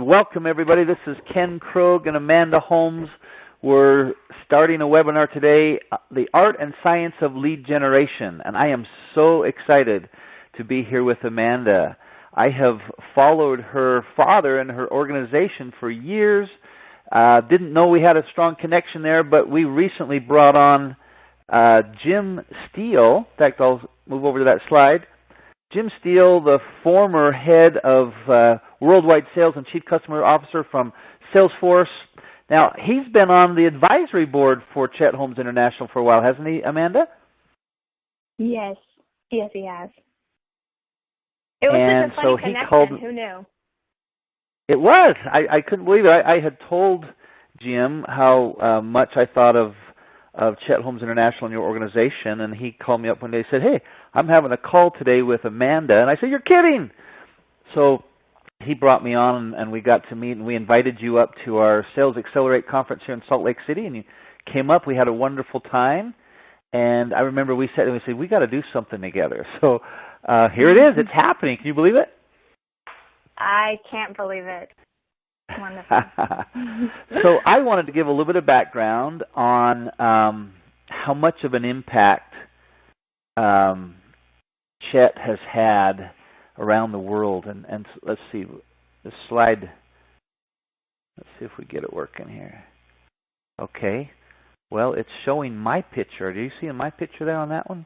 welcome everybody. This is Ken Krogue and Amanda Holmes. We're starting a webinar today, The Art and Science of Lead Generation, and I am so excited to be here with Amanda. I have followed her father and her organization for years. Didn't know we had a strong connection there, but we recently brought on Jim Steele. In fact, I'll move over to that slide. Jim Steele, the former head of worldwide sales and chief customer officer from Salesforce. Now, he's been on the advisory board for Chet Holmes International for a while, hasn't he, Amanda? Yes, he has. It was such a funny connection. Who knew? It was. I couldn't believe it. I had told Jim how much I thought of Chet Holmes International and your organization, and he called me up one day and said, "Hey, I'm having a call today with Amanda." And I said, "You're kidding!" So he brought me on, and we got to meet, and we invited you up to our Sales Accelerate conference here in Salt Lake City, and you came up. We had a wonderful time, and I remember we said, we got to do something together. So here it is. It's happening. Can you believe it? I can't believe it. Wonderful. So I wanted to give a little bit of background on how much of an impact Chet has had around the world. And let's see, the slide, let's see if we get it working here. Okay. Well, it's showing my picture. Do you see my picture there on that one?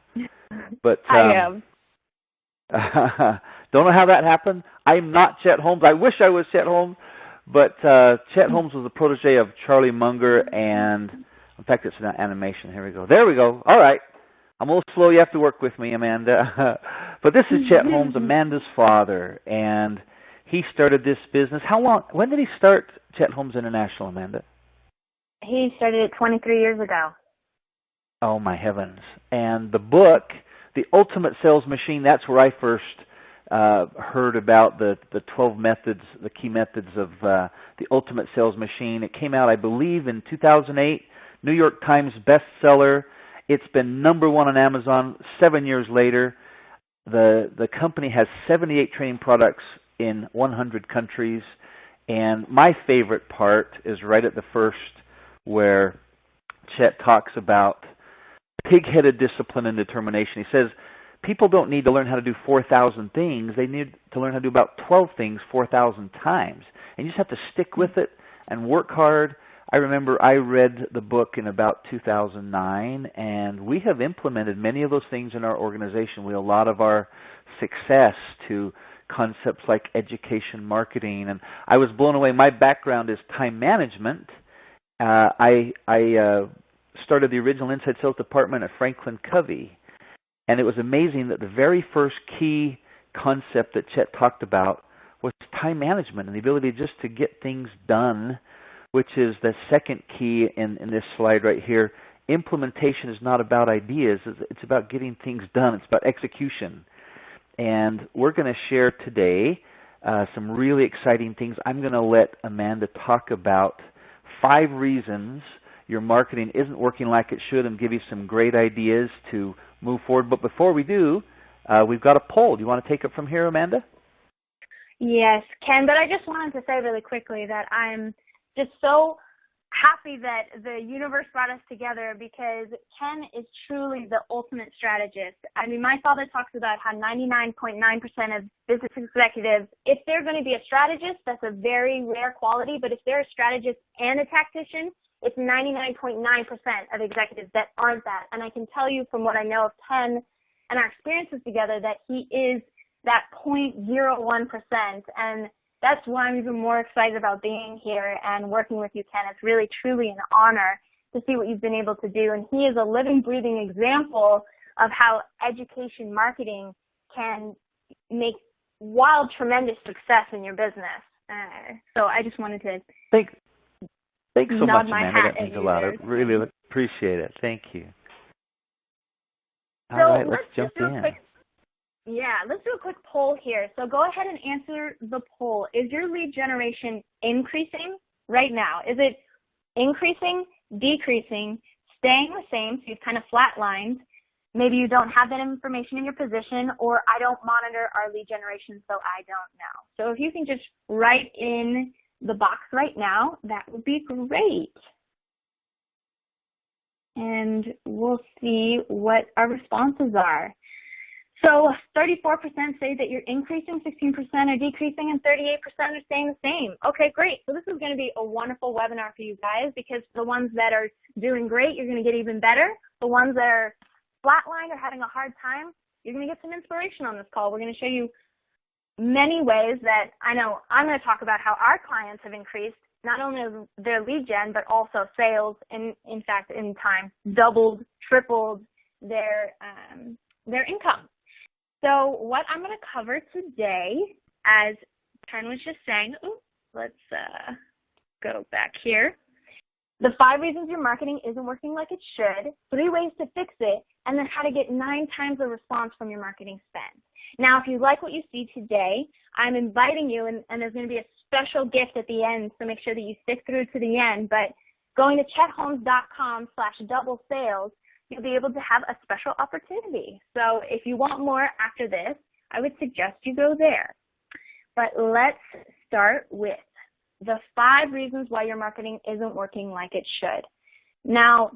But I am. Don't know how that happened. I'm not Chet Holmes. I wish I was Chet Holmes. But Chet Holmes was a protege of Charlie Munger, and in fact, it's an animation. Here we go. There we go. All right. I'm a little slow. You have to work with me, Amanda. But this is Chet Holmes, Amanda's father, and he started this business. How long? When did he start Chet Holmes International, Amanda? He started it 23 years ago. Oh, my heavens. And the book, The Ultimate Sales Machine, that's where I first heard about the 12 methods, the key methods of the Ultimate Sales Machine. It came out, I believe, in 2008, New York Times bestseller. It's been #1 on Amazon 7 years later. The company has 78 training products in 100 countries. And my favorite part is right at the first where Chet talks about pig-headed discipline and determination. He says, people don't need to learn how to do 4,000 things. They need to learn how to do about 12 things 4,000 times. And you just have to stick with it and work hard. I remember I read the book in about 2009, and we have implemented many of those things in our organization. We owe a lot of our success to concepts like education marketing. And I was blown away. My background is time management. I started the original inside sales department at Franklin Covey. And it was amazing that the very first key concept that Chet talked about was time management and the ability just to get things done, which is the second key in this slide right here. Implementation is not about ideas. It's about getting things done. It's about execution. And we're going to share today some really exciting things. I'm going to let Amanda talk about 5 reasons your marketing isn't working like it should and give you some great ideas to move forward. But before we do, we've got a poll. Do you want to take it from here, Amanda? Yes, Ken, but I just wanted to say really quickly that I'm just so happy that the universe brought us together, because Ken is truly the ultimate strategist. I mean, my father talks about how 99.9% of business executives, if they're going to be a strategist, that's a very rare quality, but if they're a strategist and a tactician, it's 99.9% of executives that aren't that. And I can tell you from what I know of Ken and our experiences together that he is that 0.01%. And that's why I'm even more excited about being here and working with you, Ken. It's really, truly an honor to see what you've been able to do. And he is a living, breathing example of how education marketing can make wild, tremendous success in your business. So I just wanted to... Thanks so much, Amanda. That means a lot. I really appreciate it. Thank you. All right, let's jump in. Let's do a quick poll here. So go ahead and answer the poll. Is your lead generation increasing right now? Is it increasing, decreasing, staying the same, so you've kind of flatlined? Maybe you don't have that information in your position, or I don't monitor our lead generation, so I don't know. So if you can just write in the box right now, that would be great. And we'll see what our responses are. So 34% say that you're increasing, 16% are decreasing, and 38% are staying the same. Okay, great. So this is going to be a wonderful webinar for you guys, because the ones that are doing great, you're going to get even better. The ones that are flatlined or having a hard time, you're going to get some inspiration on this call. We're going to show you many ways that I know I'm going to talk about how our clients have increased not only their lead gen, but also sales, and in fact, in time, doubled, tripled their income. So what I'm going to cover today, as Ken was just saying, let's go back here. The 5 reasons your marketing isn't working like it should, 3 ways to fix it, and then how to get 9 times the response from your marketing spend. Now, if you like what you see today, I'm inviting you, and there's going to be a special gift at the end, so make sure that you stick through to the end. But going to chetholmes.com/double sales, you'll be able to have a special opportunity. So if you want more after this, I would suggest you go there. But let's start with the 5 reasons why your marketing isn't working like it should. Now,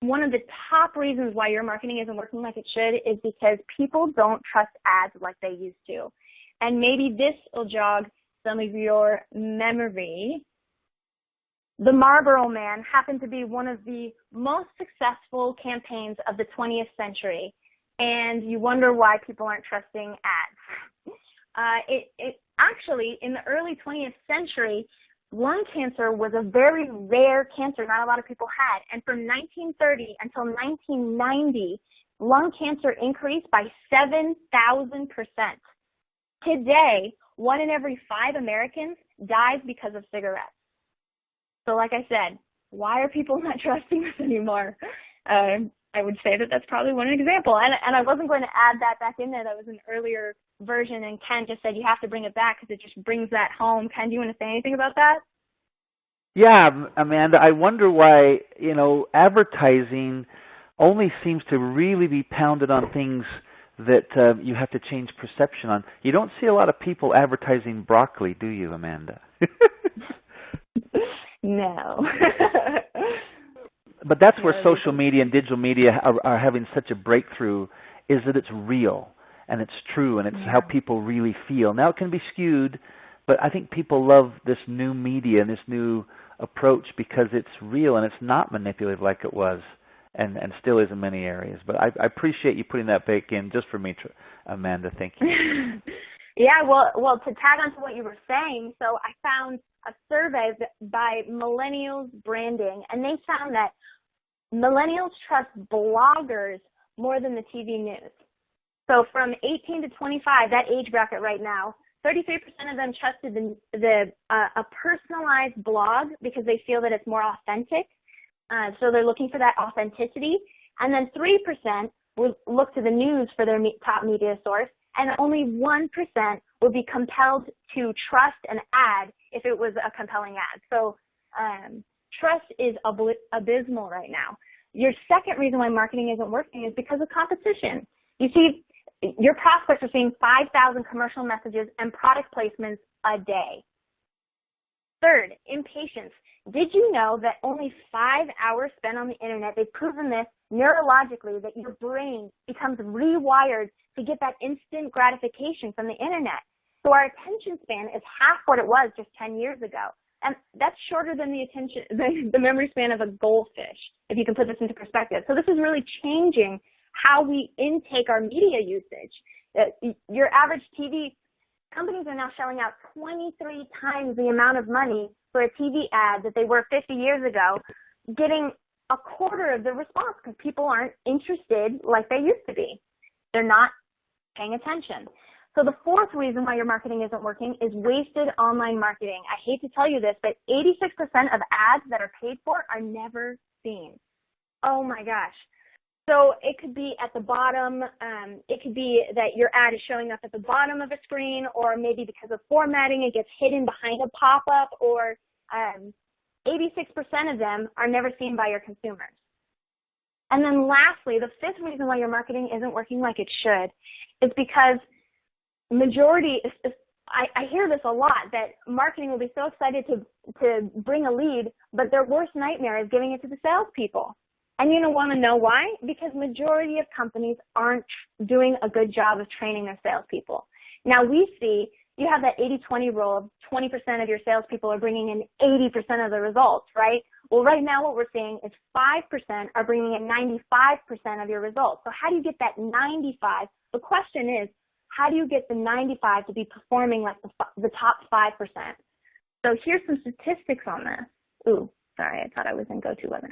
one of the top reasons why your marketing isn't working like it should is because people don't trust ads like they used to. And maybe this will jog some of your memory. The Marlboro Man happened to be one of the most successful campaigns of the 20th century, and you wonder why people aren't trusting ads. Actually, in the early 20th century, lung cancer was a very rare cancer not a lot of people had, and from 1930 until 1990, lung cancer increased by 7,000%. Today, 1 in every 5 Americans dies because of cigarettes. So like I said, why are people not trusting this anymore? I would say that that's probably one example. And I wasn't going to add that back in there. That was an earlier version, and Ken just said you have to bring it back because it just brings that home. Ken, do you want to say anything about that? Yeah, Amanda, I wonder why, advertising only seems to really be pounded on things that you have to change perception on. You don't see a lot of people advertising broccoli, do you, Amanda? No. But that's where social media and digital media are having such a breakthrough, is that it's real and it's true and it's how people really feel. Now it can be skewed, but I think people love this new media and this new approach because it's real and it's not manipulative like it was and still is in many areas. But I appreciate you putting that back in just for me, Amanda. Thank you. Yeah, well, to tag on to what you were saying, so I found a survey by Millennials Branding, and they found that millennials trust bloggers more than the TV news. So from 18 to 25, that age bracket right now, 33% of them trusted a personalized blog because they feel that it's more authentic. So they're looking for that authenticity. And then 3% would look to the news for their top media source, and only 1% would be compelled to trust an ad if it was a compelling ad. So trust is abysmal right now. Your second reason why marketing isn't working is because of competition. You see, your prospects are seeing 5,000 commercial messages and product placements a day. Third, impatience. Did you know that only 5 hours spent on the internet, they've proven this neurologically, that your brain becomes rewired to get that instant gratification from the internet. So our attention span is half what it was just 10 years ago. And that's shorter than the memory span of a goldfish, if you can put this into perspective. So this is really changing how we intake our media usage. Your average TV, companies are now shelling out 23 times the amount of money for a TV ad that they were 50 years ago, getting a quarter of the response because people aren't interested like they used to be. They're not paying attention. So the fourth reason why your marketing isn't working is wasted online marketing. I hate to tell you this, but 86% of ads that are paid for are never seen. Oh my gosh. So it could be at the bottom, it could be that your ad is showing up at the bottom of a screen, or maybe because of formatting it gets hidden behind a pop-up, or 86% of them are never seen by your consumers. And then lastly, the fifth reason why your marketing isn't working like it should is because I hear this a lot, that marketing will be so excited to bring a lead, but their worst nightmare is giving it to the salespeople. And you want to know why? Because majority of companies aren't doing a good job of training their salespeople. Now we see you have that 80-20 rule of 20% of your salespeople are bringing in 80% of the results, right? Well, right now what we're seeing is 5% are bringing in 95% of your results. So how do you get that 95? The question is, how do you get the 95 to be performing like the top 5%? So here's some statistics on this. Ooh, sorry, I thought I was in GoToWebinar.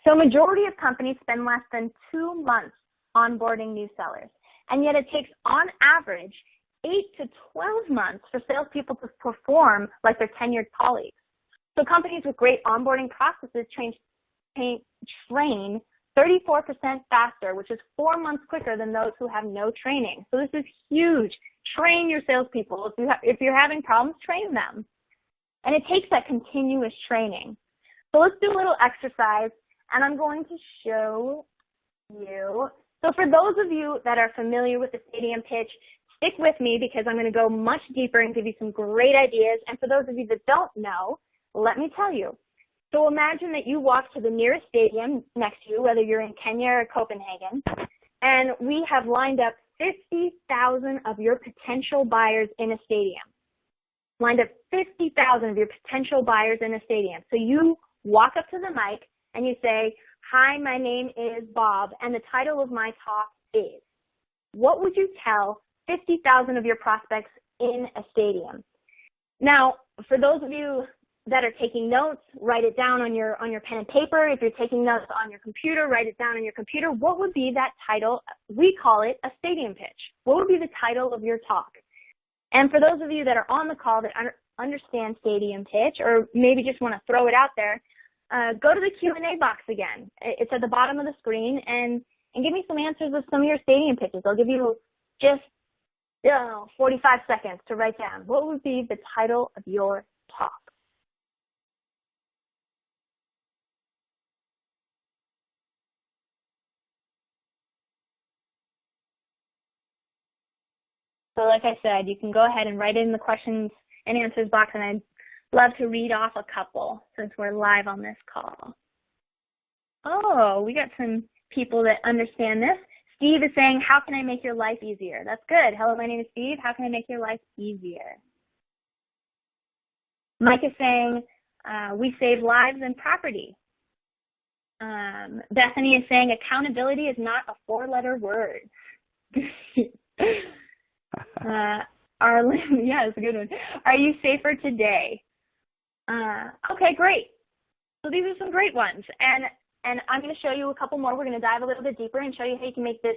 So majority of companies spend less than 2 months onboarding new sellers. And yet it takes, on average, 8 to 12 months for salespeople to perform like their tenured colleagues. So companies with great onboarding processes train 34% faster, which is 4 months quicker than those who have no training. So this is huge. Train your salespeople. If you're having problems, train them. And it takes that continuous training. So let's do a little exercise, and I'm going to show you. So for those of you that are familiar with the stadium pitch, stick with me because I'm going to go much deeper and give you some great ideas. And for those of you that don't know, let me tell you. So imagine that you walk to the nearest stadium next to you, whether you're in Kenya or Copenhagen, and we have lined up 50,000 of your potential buyers in a stadium. Lined up 50,000 of your potential buyers in a stadium. So you walk up to the mic and you say, "Hi, my name is Bob, and the title of my talk is." What would you tell 50,000 of your prospects in a stadium? Now, for those of you that are taking notes, write it down on your pen and paper. If you're taking notes on your computer, write it down on your computer. What would be that title? We call it a stadium pitch. What would be the title of your talk? And for those of you that are on the call that understand stadium pitch, or maybe just want to throw it out there, go to the Q&A box again. It's at the bottom of the screen, and give me some answers of some of your stadium pitches. I'll give you just 45 seconds to write down. What would be the title of your talk? So like I said, you can go ahead and write it in the questions and answers box, and I'd love to read off a couple since we're live on this call. Oh, we got some people that understand this. Steve is saying, "How can I make your life easier?" That's good. Hello, my name is Steve. How can I make your life easier? Mike is saying, "We save lives and property." Bethany is saying, "Accountability is not a 4-letter word." Arlen, yeah, it's a good one. "Are you safer today?" Okay, great. So these are some great ones. And I'm going to show you a couple more. We're going to dive a little bit deeper and show you how you can make this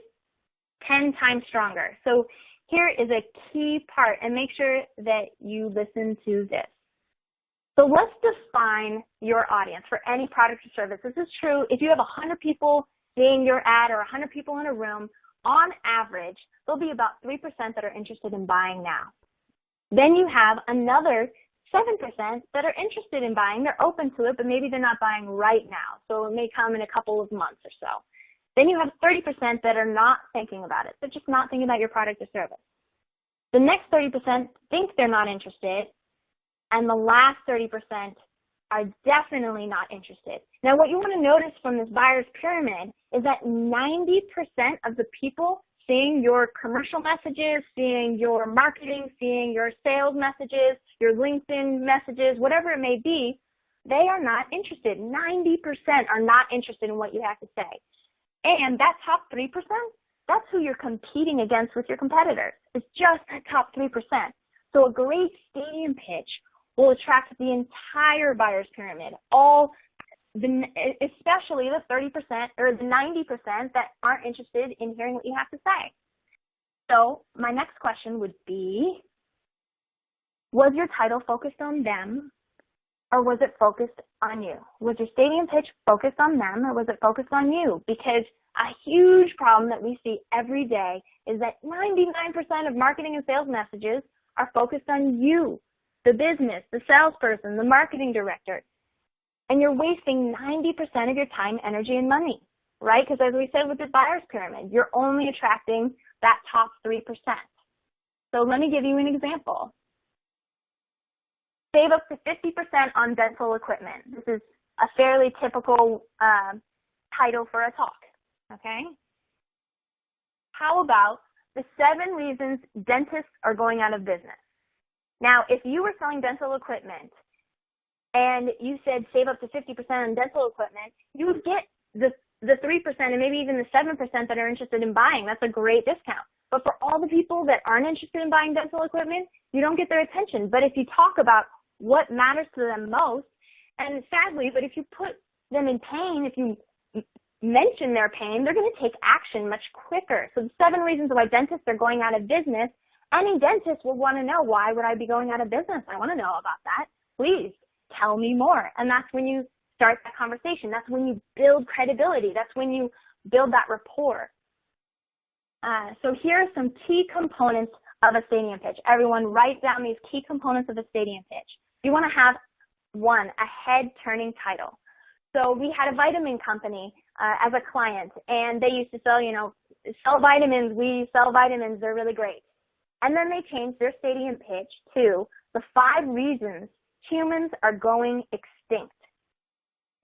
10 times stronger. So here is a key part, and make sure that you listen to this. So let's define your audience for any product or service. This is true if you have 100 people seeing your ad or 100 people in a room. On average, there'll be about 3% that are interested in buying now. Then you have another 7% that are interested in buying. They're open to it, but maybe they're not buying right now. So it may come in a couple of months or so. Then you have 30% that are not thinking about it. They're just not thinking about your product or service. The next 30% think they're not interested, and the last 30% are definitely not interested. Now, what you want to notice from this buyer's pyramid is that 90% of the people seeing your commercial messages, seeing your marketing, seeing your sales messages, your LinkedIn messages, whatever it may be, they are not interested. 90% are not interested in what you have to say. And that top 3%, that's who you're competing against with your competitors. It's just that top 3%. So a great stadium pitch will attract the entire buyer's pyramid, especially the 30% or the 90% that aren't interested in hearing what you have to say. So my next question would be, was your title focused on them, or was it focused on you? Was your stadium pitch focused on them, or was it focused on you? Because a huge problem that we see every day is that 99% of marketing and sales messages are focused on you, the business, the salesperson, the marketing director. And you're wasting 90% of your time, energy, and money, right? Because as we said with the buyer's pyramid, you're only attracting that top 3%. So let me give you an example. save up to 50% on dental equipment. This is a fairly typical title for a talk, okay? How about the 7 reasons dentists are going out of business? Now, if you were selling dental equipment and you said save up to 50% on dental equipment, you would get the 3% and maybe even the 7% that are interested in buying. That's a great discount. But for all the people that aren't interested in buying dental equipment, you don't get their attention. But if you talk about what matters to them most, and sadly, but if you put them in pain, if you mention their pain, they're going to take action much quicker. So the 7 reasons why dentists are going out of business, any dentist will want to know, why would I be going out of business? I want to know about that. Please tell me more. And that's when you start that conversation. That's when you build credibility. That's when you build that rapport. So here are some key components of a stadium pitch. Everyone write down these key components of a stadium pitch. You want to have, 1, a head-turning title. So we had a vitamin company as a client, and they used to sell, sell vitamins. We sell vitamins. They're really great. And then they changed their stadium pitch to the 5 reasons humans are going extinct.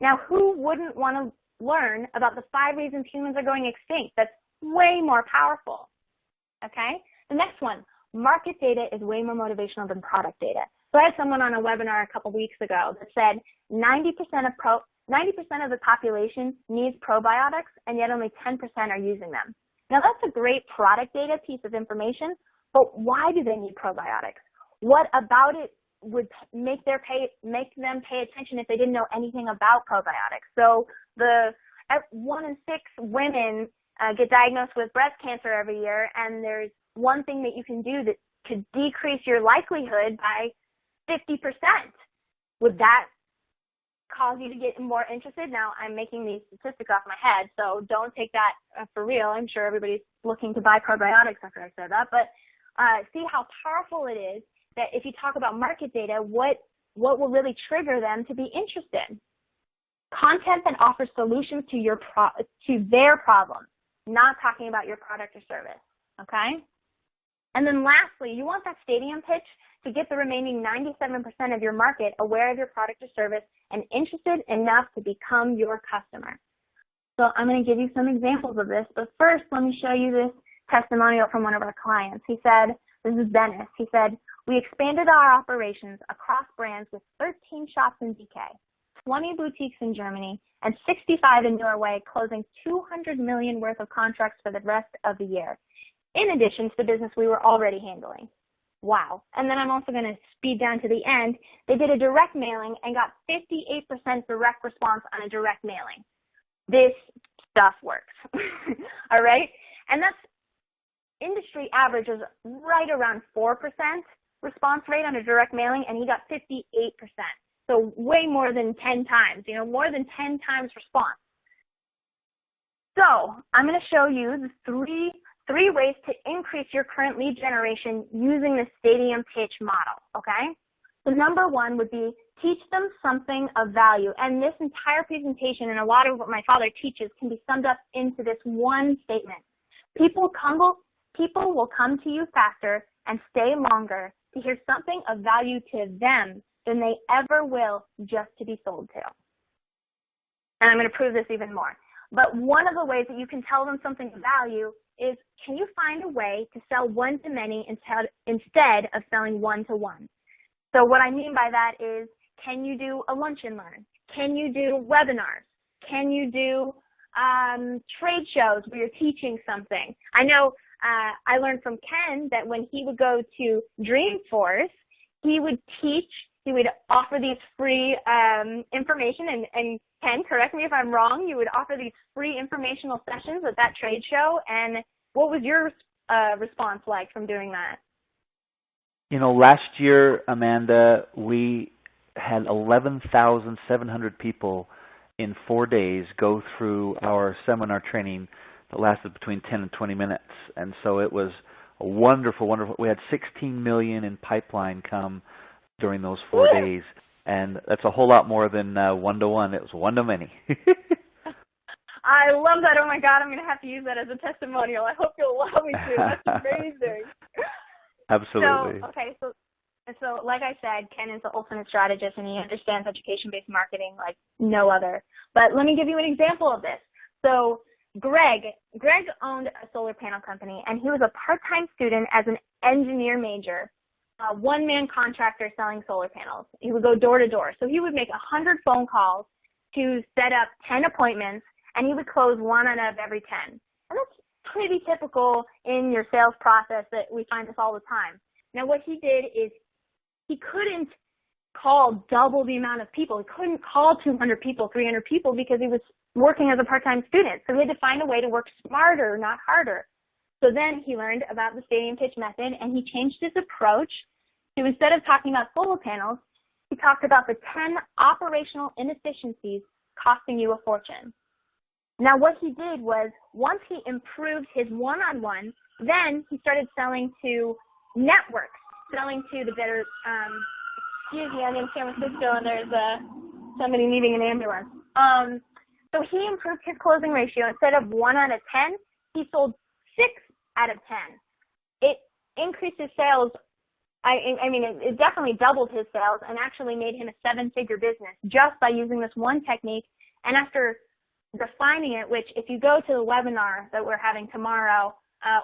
Now, who wouldn't want to learn about the 5 reasons humans are going extinct? That's way more powerful, okay? The next one, market data is way more motivational than product data. So I had someone on a webinar a couple weeks ago that said 90% of the population needs probiotics, and yet only 10% are using them. Now, that's a great product data piece of information, but why do they need probiotics? What about it would make them pay attention if they didn't know anything about probiotics? So 1 in 6 women get diagnosed with breast cancer every year, and there's one thing that you can do that could decrease your likelihood by 50%. Would that cause you to get more interested? Now, I'm making these statistics off my head, so don't take that for real. I'm sure everybody's looking to buy probiotics after I said that, but see how powerful it is that if you talk about market data, what will really trigger them to be interested? Content that offers solutions to their problems, not talking about your product or service, okay? And then lastly, you want that stadium pitch to get the remaining 97% of your market aware of your product or service and interested enough to become your customer. So I'm going to give you some examples of this, but first let me show you this testimonial from one of our clients. He said, this is Dennis, he said, we expanded our operations across brands with 13 shops in DK, 20 boutiques in Germany, and 65 in Norway, closing $200 million worth of contracts for the rest of the year, in addition to the business we were already handling. Wow. And then I'm also going to speed down to the end. They did a direct mailing and got 58% direct response on a direct mailing. This stuff works. All right? And that's industry average is right around 4% response rate on a direct mailing, and he got 58%. So way more than 10 times, more than 10 times response. So I'm going to show you the three ways to increase your current lead generation using the stadium pitch model, okay? So number 1 would be teach them something of value. And this entire presentation and a lot of what my father teaches can be summed up into this one statement. People will come to you faster and stay longer to hear something of value to them than they ever will just to be sold to. And I'm going to prove this even more. But one of the ways that you can tell them something of value is, can you find a way to sell one-to-many instead of selling one-to-one? So what I mean by that is, can you do a lunch and learn? Can you do webinars? Can you do trade shows where you're teaching something? I know I learned from Ken that when he would go to Dreamforce, he would teach, he would offer these free information, and Ken, correct me if I'm wrong, you would offer these free informational sessions at that trade show, and what was your response like from doing that? Last year, Amanda, we had 11,700 people in 4 days go through our seminar training that lasted between 10 and 20 minutes. And so it was a wonderful, wonderful. We had 16 million in pipeline come during those 4 days. And that's a whole lot more than one-to-one. It was one-to-many. I love that. Oh, my God, I'm going to have to use that as a testimonial. I hope you'll allow me to. That's amazing. Absolutely. So And so, like I said, Ken is the ultimate strategist, and he understands education-based marketing like no other. But let me give you an example of this. So Greg owned a solar panel company, and he was a part-time student as an engineer major, a one-man contractor selling solar panels. He would go door to door. So he would make 100 phone calls to set up 10 appointments, and he would close 1 out of every 10. And that's pretty typical in your sales process that we find this all the time. Now, what he did is he couldn't call double the amount of people. He couldn't call 200 people, 300 people because he was working as a part-time student. So he had to find a way to work smarter, not harder. So then he learned about the stadium pitch method, and he changed his approach to, instead of talking about solar panels, he talked about the 10 operational inefficiencies costing you a fortune. Now what he did was, once he improved his one-on-one, then he started selling to networks, selling to the better, excuse me, I'm in San Francisco and there's somebody needing an ambulance. So he improved his closing ratio. Instead of 1 out of 10, he sold 6 out of 10. It increased his sales. I mean, it definitely doubled his sales and actually made him a 7-figure business just by using this one technique. And after refining it, which if you go to the webinar that we're having tomorrow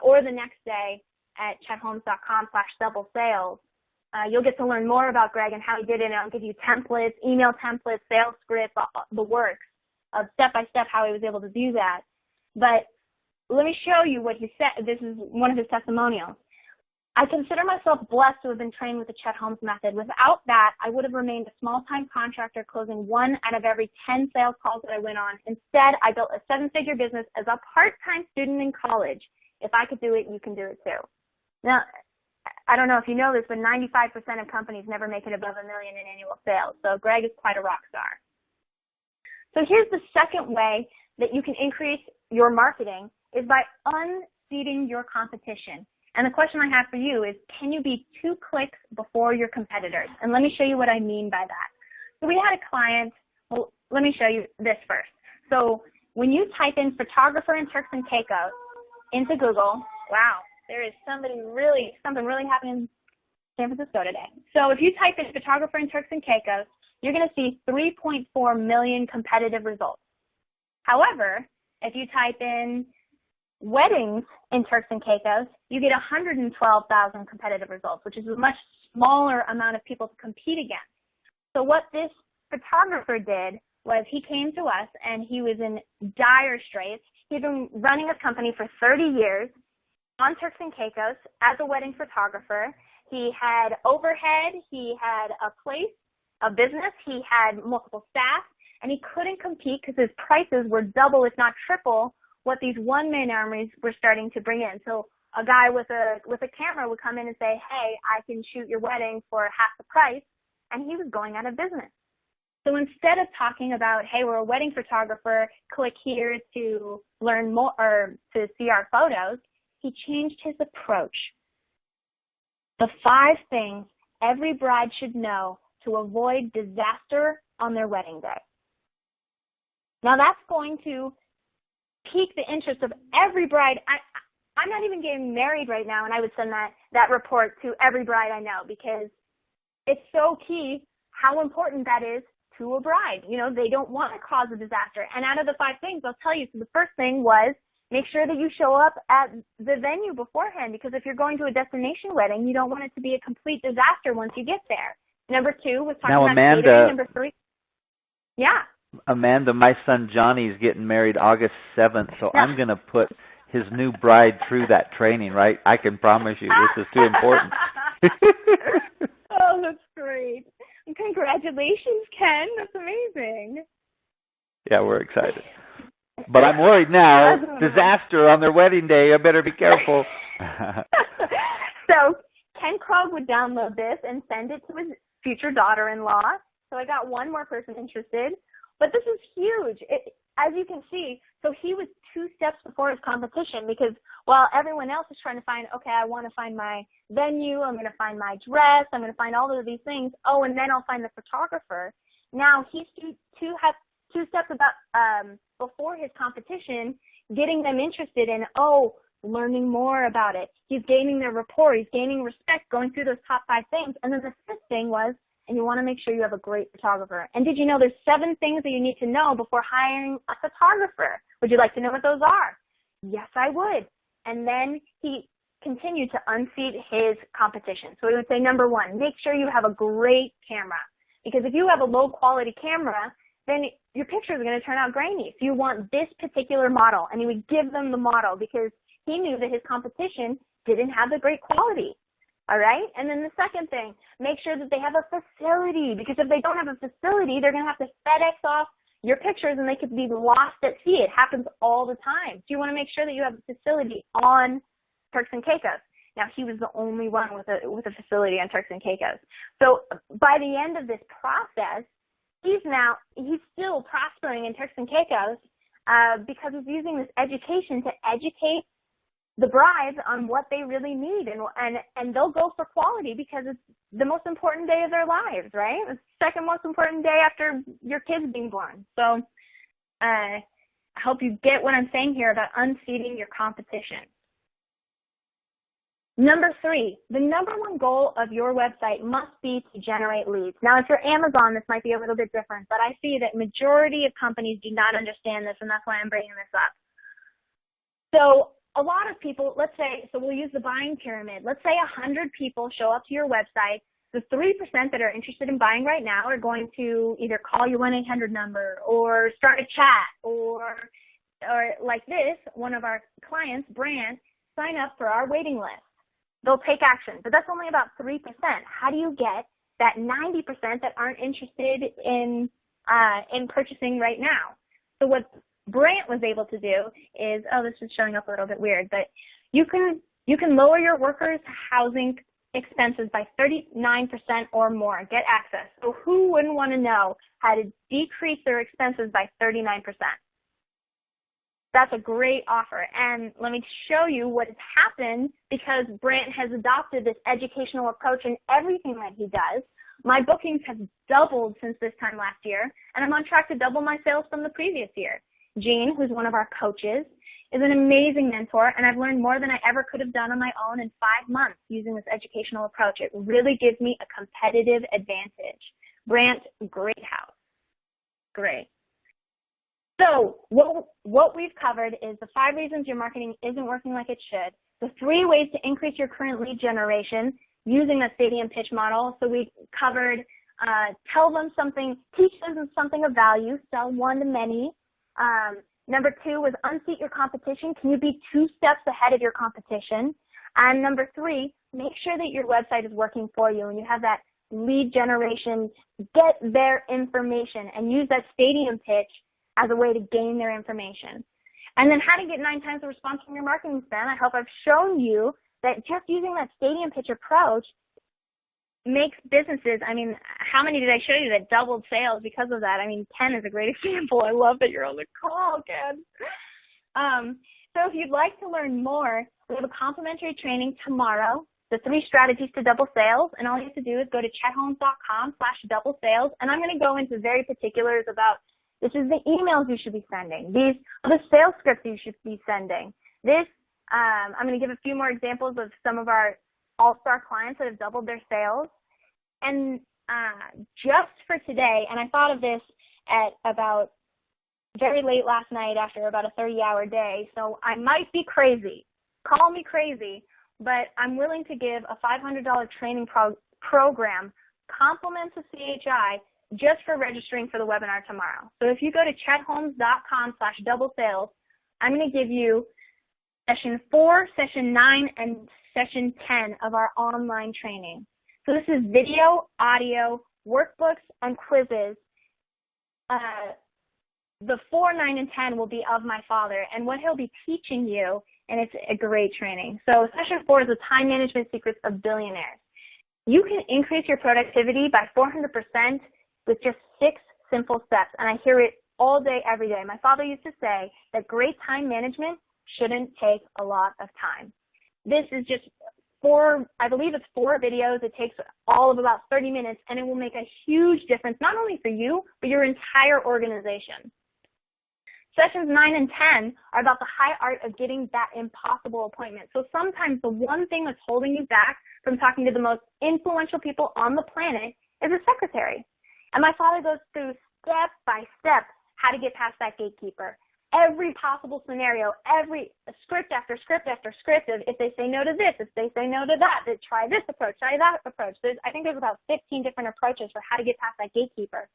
or the next day at chetholmes.com/double-sales, you'll get to learn more about Greg and how he did it. And I'll give you templates, email templates, sales scripts, the works of step-by-step how he was able to do that. But let me show you what he said. This is one of his testimonials. I consider myself blessed to have been trained with the Chet Holmes method. Without that, I would have remained a small-time contractor closing 1 out of every 10 sales calls that I went on. Instead, I built a 7-figure business as a part-time student in college. If I could do it, you can do it too. Now, I don't know if you know this, but 95% of companies never make it above $1 million in annual sales. So Greg is quite a rock star. So here's the second way that you can increase your marketing is by unseating your competition. And the question I have for you is, can you be 2 clicks before your competitors? And let me show you what I mean by that. So we had a client, well, let me show you this first. So when you type in photographer in Turks and Caicos into Google, wow, there is something really happening in San Francisco today. So if you type in photographer in Turks and Caicos, you're going to see 3.4 million competitive results. However, if you type in weddings in Turks and Caicos, you get 112,000 competitive results, which is a much smaller amount of people to compete against. So what this photographer did was he came to us and he was in dire straits. He'd been running a company for 30 years on Turks and Caicos as a wedding photographer. He had overhead, he had a place, a business, he had multiple staff, and he couldn't compete because his prices were double, if not triple, what these one-man armies were starting to bring in. So a guy with a camera would come in and say, hey, I can shoot your wedding for half the price, and he was going out of business. So instead of talking about, hey, we're a wedding photographer, click here to learn more or to see our photos, he changed his approach. The 5 things every bride should know to avoid disaster on their wedding day. Now that's going to pique the interest of every bride. I'm not even getting married right now, and I would send that report to every bride I know because it's so key how important that is to a bride. You know, they don't want to cause a disaster. And out of the 5 things, I'll tell you, so the first thing was make sure that you show up at the venue beforehand, because if you're going to a destination wedding, you don't want it to be a complete disaster once you get there. Number 2 was talking about catering. Number 3, yeah. Amanda, my son Johnny's getting married August 7th, so I'm going to put his new bride through that training, right? I can promise you this is too important. Oh, that's great. Congratulations, Ken. That's amazing. Yeah, we're excited. But I'm worried now. Disaster on their wedding day. I better be careful. So Ken Krogue would download this and send it to his future daughter-in-law. So I got one more person interested. But this is huge. As you can see, so he was 2 steps before his competition, because while everyone else is trying to find, okay, I want to find my venue, I'm going to find my dress, I'm going to find all of these things, oh, and then I'll find the photographer. Now he's 2 steps about before his competition, getting them interested in, oh, learning more about it. He's gaining their rapport. He's gaining respect, going through those top 5 things. And then the 5th thing was, and you want to make sure you have a great photographer. And did you know there's 7 things that you need to know before hiring a photographer? Would you like to know what those are? Yes, I would. And then he continued to unseat his competition. So he would say, number 1, make sure you have a great camera. Because if you have a low quality camera, then your pictures are going to turn out grainy. So you want this particular model. And he would give them the model because he knew that his competition didn't have the great quality. All right? And then the second thing, make sure that they have a facility, because if they don't have a facility, they're going to have to FedEx off your pictures and they could be lost at sea. It happens all the time. So you want to make sure that you have a facility on Turks and Caicos. Now, he was the only one with a facility on Turks and Caicos. So by the end of this process, he's still prospering in Turks and Caicos because he's using this education to educate the brides on what they really need, and they'll go for quality because it's the most important day of their lives, right? It's the second most important day after your kids being born. So I hope you get what I'm saying here about unseating your competition. Number 3, the number 1 goal of your website must be to generate leads. Now, if you're Amazon, this might be a little bit different, but I see that majority of companies do not understand this, and that's why I'm bringing this up. So a lot of people, let's say, so we'll use the buying pyramid. Let's say 100 people show up to your website. The 3% that are interested in buying right now are going to either call your 1-800 number or start a chat or like this, one of our clients, Brand, sign up for our waiting list. They'll take action, but that's only about 3%. How do you get that 90% that aren't interested in purchasing right now? So what Brant was able to do is, oh, this is showing up a little bit weird, but you can lower your workers' housing expenses by 39% or more. Get access. So who wouldn't want to know how to decrease their expenses by 39%? That's a great offer. And let me show you what has happened because Brant has adopted this educational approach in everything that he does. My bookings have doubled since this time last year, and I'm on track to double my sales from the previous year. Jean, who's one of our coaches, is an amazing mentor, and I've learned more than I ever could have done on my own in 5 months using this educational approach. It really gives me a competitive advantage. Brant, great house. Great. So what we've covered is the 5 reasons your marketing isn't working like it should, the 3 ways to increase your current lead generation using the stadium pitch model. So we covered tell them something, teach them something of value, sell one to many. Number 2 was unseat your competition. Can you be 2 steps ahead of your competition? And number 3, make sure that your website is working for you and you have that lead generation, get their information and use that stadium pitch as a way to gain their information. And then how to get 9 times the response from your marketing spend. I hope I've shown you that just using that stadium pitch approach makes businesses, I mean, how many did I show you that doubled sales because of that? I mean, Ken is a great example. I love that you're on the call, Ken. So if you'd like to learn more, we have a complimentary training tomorrow, the 3 strategies to double sales, and all you have to do is go to chetholmes.com/double-sales, and I'm going to go into very particulars about this is the emails you should be sending. These are the sales scripts you should be sending. This, I'm going to give a few more examples of some of our all-star clients that have doubled their sales. And just for today, and I thought of this at about very late last night after about a 30-hour day, so I might be crazy. Call me crazy, but I'm willing to give a $500 training program, compliments of CHI, just for registering for the webinar tomorrow. So if you go to chetholmes.com/double-sales, I'm going to give you session 4, session 9, and session 10 of our online training. So this is video, audio, workbooks, and quizzes. The 4, 9, and 10 will be of my father and what he'll be teaching you, and it's a great training. So session 4 is the time management secrets of billionaires. You can increase your productivity by 400% with just 6 simple steps, and I hear it all day, every day. My father used to say that great time management shouldn't take a lot of time. This is just 4, I believe it's 4 videos. It takes all of about 30 minutes, and it will make a huge difference, not only for you, but your entire organization. Sessions 9 and 10 are about the high art of getting that impossible appointment. So sometimes the one thing that's holding you back from talking to the most influential people on the planet is a secretary. And my father goes through step by step how to get past that gatekeeper. Every possible scenario, every script after script after script of if they say no to this, if they say no to that, then try this approach, try that approach. I think there's about 15 different approaches for how to get past that gatekeeper.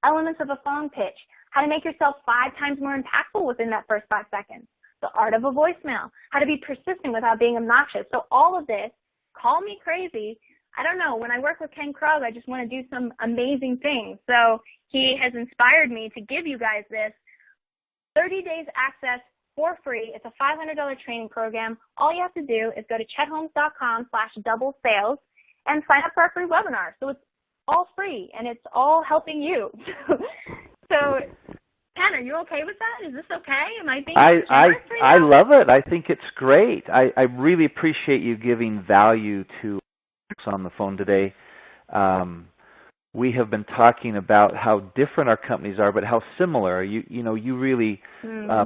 Elements of a phone pitch, how to make yourself 5 times more impactful within that first 5 seconds. The art of a voicemail, how to be persistent without being obnoxious. So all of this, call me crazy. I don't know, when I work with Ken Krogue, I just want to do some amazing things. So he has inspired me to give you guys this 30 days access for free. It's a $500 training program. All you have to do is go to chetholmes.com/double-sales and sign up for our free webinar. So it's all free, and it's all helping you. So, Ken, are you okay with that? Is this okay? Am I being generous right now? I love it. I think it's great. I really appreciate you giving value to us on the phone today. We have been talking about how different our companies are, but how similar. You really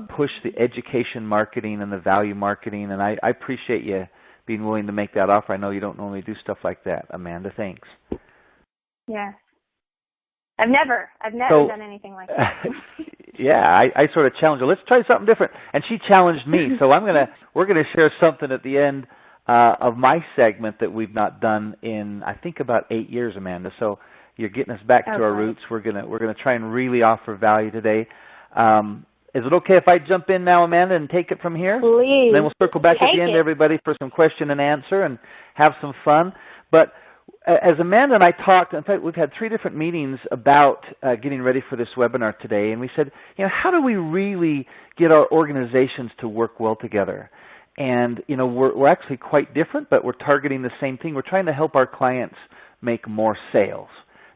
push the education marketing and the value marketing, and I appreciate you being willing to make that offer. I know you don't normally do stuff like that, Amanda. Thanks. Yes. I've never done anything like that. Yeah, I sort of challenged her. Let's try something different, and she challenged me. So we're gonna share something at the end of my segment that we've not done in I think about 8 years, Amanda. So you're getting us back to our roots. We're gonna try and really offer value today. Is it okay if I jump in now, Amanda, and take it from here? Please. And then we'll circle back at the end, everybody, for some question and answer and have some fun. But as Amanda and I talked, in fact, we've had 3 different meetings about getting ready for this webinar today, and we said, how do we really get our organizations to work well together? And we're actually quite different, but we're targeting the same thing. We're trying to help our clients make more sales.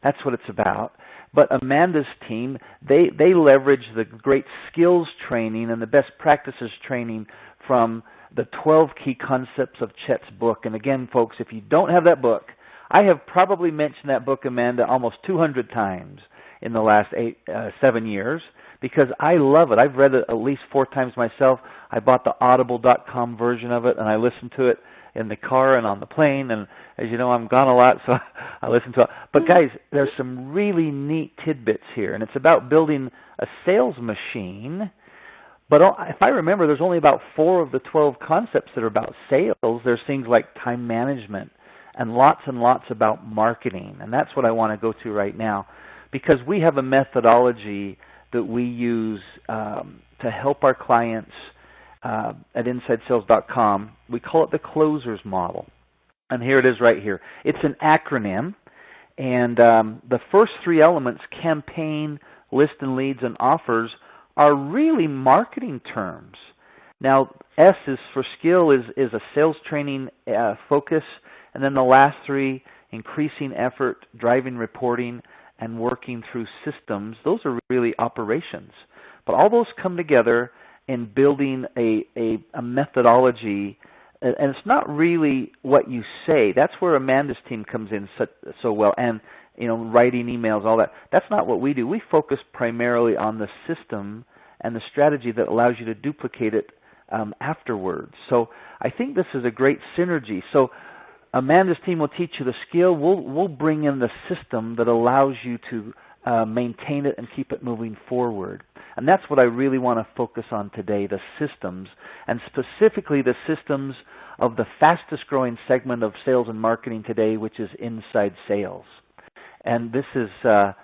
That's what it's about. But Amanda's team, they leverage the great skills training and the best practices training from the 12 key concepts of Chet's book. And again, folks, if you don't have that book, I have probably mentioned that book, Amanda, almost 200 times in the last 7 years because I love it. I've read it at least 4 times myself. I bought the audible.com version of it, and I listen to it in the car and on the plane. And as you know, I'm gone a lot, so I listen to it. But guys, there's some really neat tidbits here, and it's about building a sales machine. But if I remember, there's only about 4 of the 12 concepts that are about sales. There's things like time management and lots about marketing. And that's what I want to go to right now because we have a methodology that we use to help our clients at InsideSales.com. We call it the closers model. And here it is right here. It's an acronym. And the first 3 elements, campaign, list and leads, and offers, are really marketing terms. Now, S is for skill, is a sales training focus. And then the last 3, increasing effort, driving reporting, and working through systems. Those are really operations. But all those come together in building a methodology. And it's not really what you say. That's where Amanda's team comes in so well. And writing emails, all that. That's not what we do. We focus primarily on the system and the strategy that allows you to duplicate it afterwards. So I think this is a great synergy. So Amanda's team will teach you the skill. We'll bring in the system that allows you to maintain it and keep it moving forward. And that's what I really want to focus on today, the systems, and specifically the systems of the fastest growing segment of sales and marketing today, which is inside sales. And this is The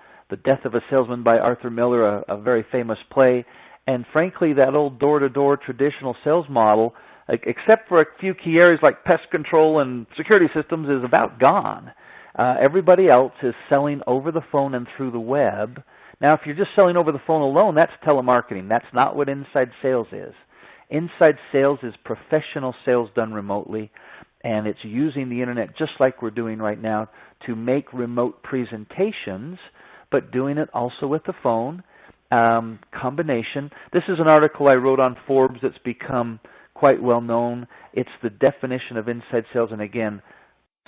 Death of a Salesman by Arthur Miller, a very famous play. And frankly, that old door-to-door traditional sales model, except for a few key areas like pest control and security systems, is about gone. Everybody else is selling over the phone and through the web. Now, if you're just selling over the phone alone, that's telemarketing. That's not what inside sales is. Inside sales is professional sales done remotely, and it's using the internet just like we're doing right now to make remote presentations, but doing it also with the phone. Combination. This is an article I wrote on Forbes that's become quite well known. It's the definition of inside sales, and again,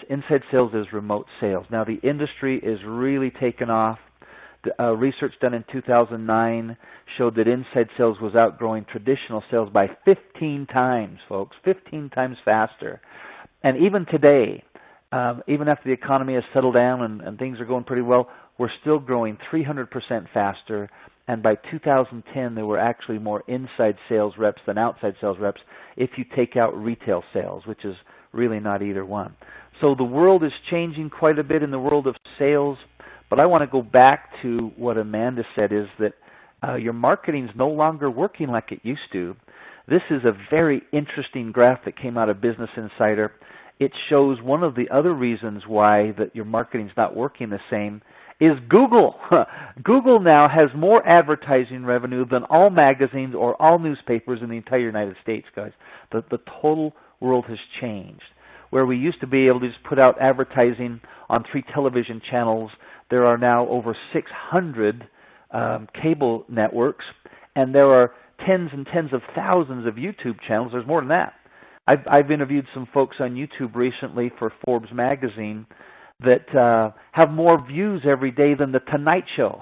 inside sales is remote sales. Now, the industry is really taken off. Research done in 2009 showed that inside sales was outgrowing traditional sales by 15 times, folks, 15 times faster. And even today, even after the economy has settled down and things are going pretty well, we're still growing 300% faster. And by 2010, there were actually more inside sales reps than outside sales reps if you take out retail sales, which is really not either one. So the world is changing quite a bit in the world of sales. But I want to go back to what Amanda said, is that your marketing is no longer working like it used to. This is a very interesting graph that came out of Business Insider. It shows one of the other reasons why that your marketing is not working the same is Google. Google now has more advertising revenue than all magazines or all newspapers in the entire United States, guys. The total world has changed. Where we used to be able to just put out advertising on 3 television channels, there are now over 600 cable networks, and there are tens and tens of thousands of YouTube channels. There's more than that. I've interviewed some folks on YouTube recently for Forbes magazine that have more views every day than The Tonight Show.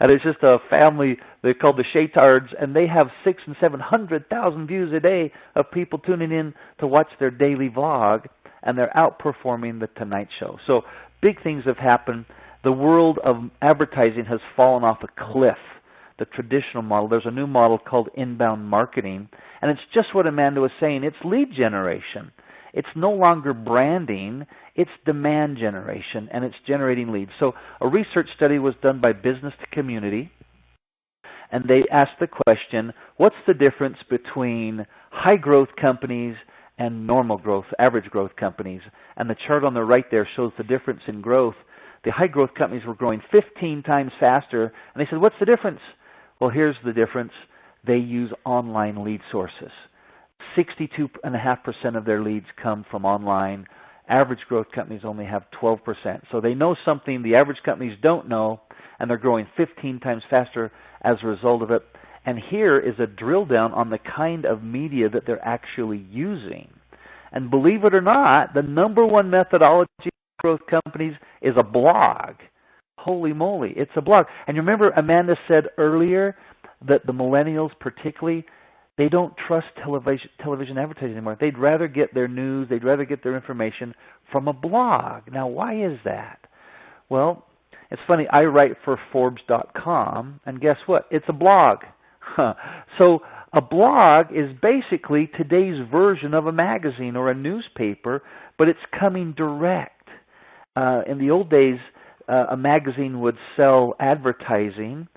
And it's just a family, they're called the Shaytards, and they have 600,000 and 700,000 views a day of people tuning in to watch their daily vlog, and they're outperforming The Tonight Show. So big things have happened. The world of advertising has fallen off a cliff. The traditional model, there's a new model called inbound marketing, and it's just what Amanda was saying. It's lead generation. It's no longer branding, it's demand generation, and it's generating leads. So a research study was done by Business to Community, and they asked the question, what's the difference between high growth companies and normal growth, average growth companies? And the chart on the right there shows the difference in growth. The high growth companies were growing 15 times faster, and they said, what's the difference? Well, here's the difference. They use online lead sources. 62.5% of their leads come from online. Average growth companies only have 12%. So they know something the average companies don't know, and they're growing 15 times faster as a result of it. And here is a drill down on the kind of media that they're actually using. And believe it or not, the number one methodology for growth companies is a blog. Holy moly, it's a blog. And you remember Amanda said earlier that the millennials particularly, they don't trust television advertising anymore. They'd rather get their news, they'd rather get their information from a blog. Now, why is that? Well, it's funny, I write for Forbes.com, and guess what? It's a blog. So a blog is basically today's version of a magazine or a newspaper, but it's coming direct. In the old days, a magazine would sell advertising,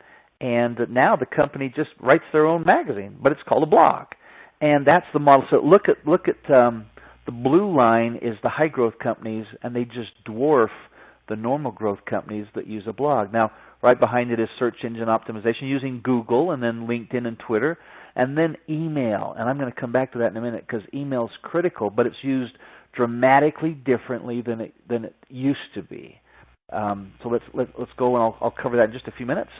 and now the company just writes their own magazine, but it's called a blog. And that's the model. So look at the blue line is the high growth companies, and they just dwarf the normal growth companies that use a blog. Now, right behind it is search engine optimization using Google and then LinkedIn and Twitter, and then email. And I'm going to come back to that in a minute because email is critical, but it's used dramatically differently than it used to be. So let's go, and I'll cover that in just a few minutes.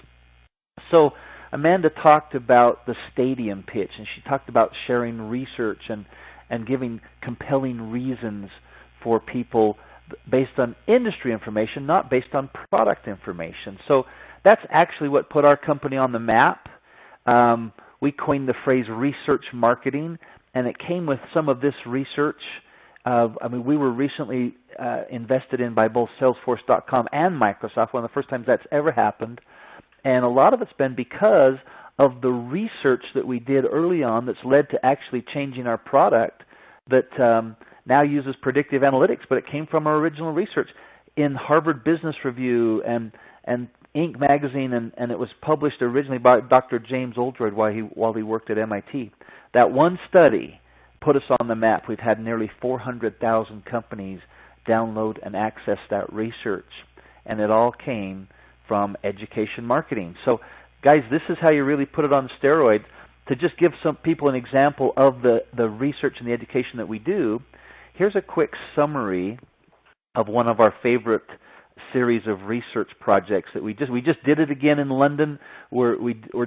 So Amanda talked about the stadium pitch, and she talked about sharing research and giving compelling reasons for people based on industry information, not based on product information. So that's actually what put our company on the map. We coined the phrase research marketing, and it came with some of this research. We were recently invested in by both Salesforce.com and Microsoft, one of the first times that's ever happened. And a lot of it's been because of the research that we did early on that's led to actually changing our product that now uses predictive analytics, but it came from our original research in Harvard Business Review and Inc. magazine, and it was published originally by Dr. James Oldroyd while he worked at MIT. That one study put us on the map. We've had nearly 400,000 companies download and access that research, and it all came from education marketing. So, guys, this is how you really put it on steroids. To just give some people an example of the research and the education that we do, here's a quick summary of one of our favorite series of research projects that we just did it again in London. We're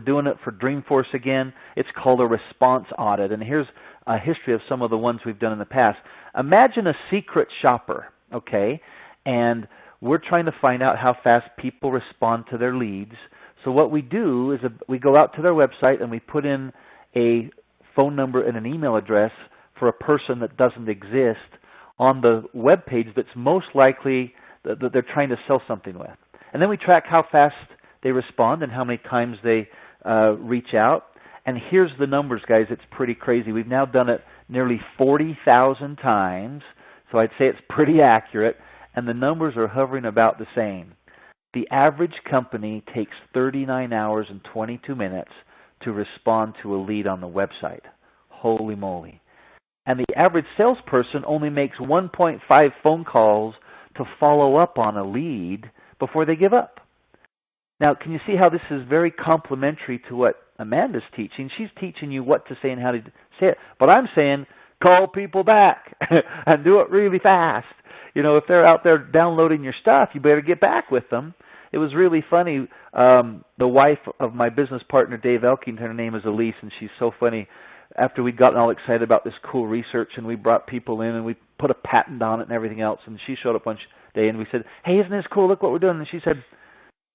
doing it for Dreamforce again. It's called a response audit, and here's a history of some of the ones we've done in the past. Imagine a secret shopper, okay, and we're trying to find out how fast people respond to their leads. So what we do is we go out to their website and we put in a phone number and an email address for a person that doesn't exist on the web page that's most likely that they're trying to sell something with. And then we track how fast they respond and how many times they reach out. And here's the numbers, guys. It's pretty crazy. We've now done it nearly 40,000 times, so I'd say it's pretty accurate. And the numbers are hovering about the same. The average company takes 39 hours and 22 minutes to respond to a lead on the website. Holy moly. And the average salesperson only makes 1.5 phone calls to follow up on a lead before they give up. Now, can you see how this is very complementary to what Amanda's teaching? She's teaching you what to say and how to say it. But I'm saying call people back and do it really fast. You know, if they're out there downloading your stuff, you better get back with them. It was really funny. The wife of my business partner, Dave Elking, her name is Elise, and she's so funny. After we'd gotten all excited about this cool research and we brought people in and we put a patent on it and everything else, and she showed up one day and we said, hey, isn't this cool? Look what we're doing. And she said,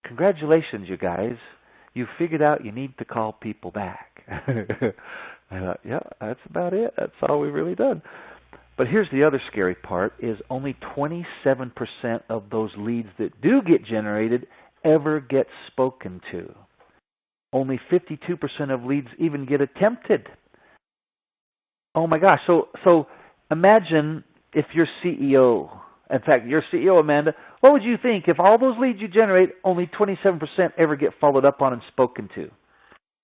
congratulations, you guys. You figured out you need to call people back. I thought, yeah, that's about it. That's all we've really done. But here's the other scary part, is only 27% of those leads that do get generated ever get spoken to. Only 52% of leads even get attempted. Oh my gosh. So imagine if your CEO, in fact, your CEO, Amanda, what would you think if all those leads you generate, only 27% ever get followed up on and spoken to?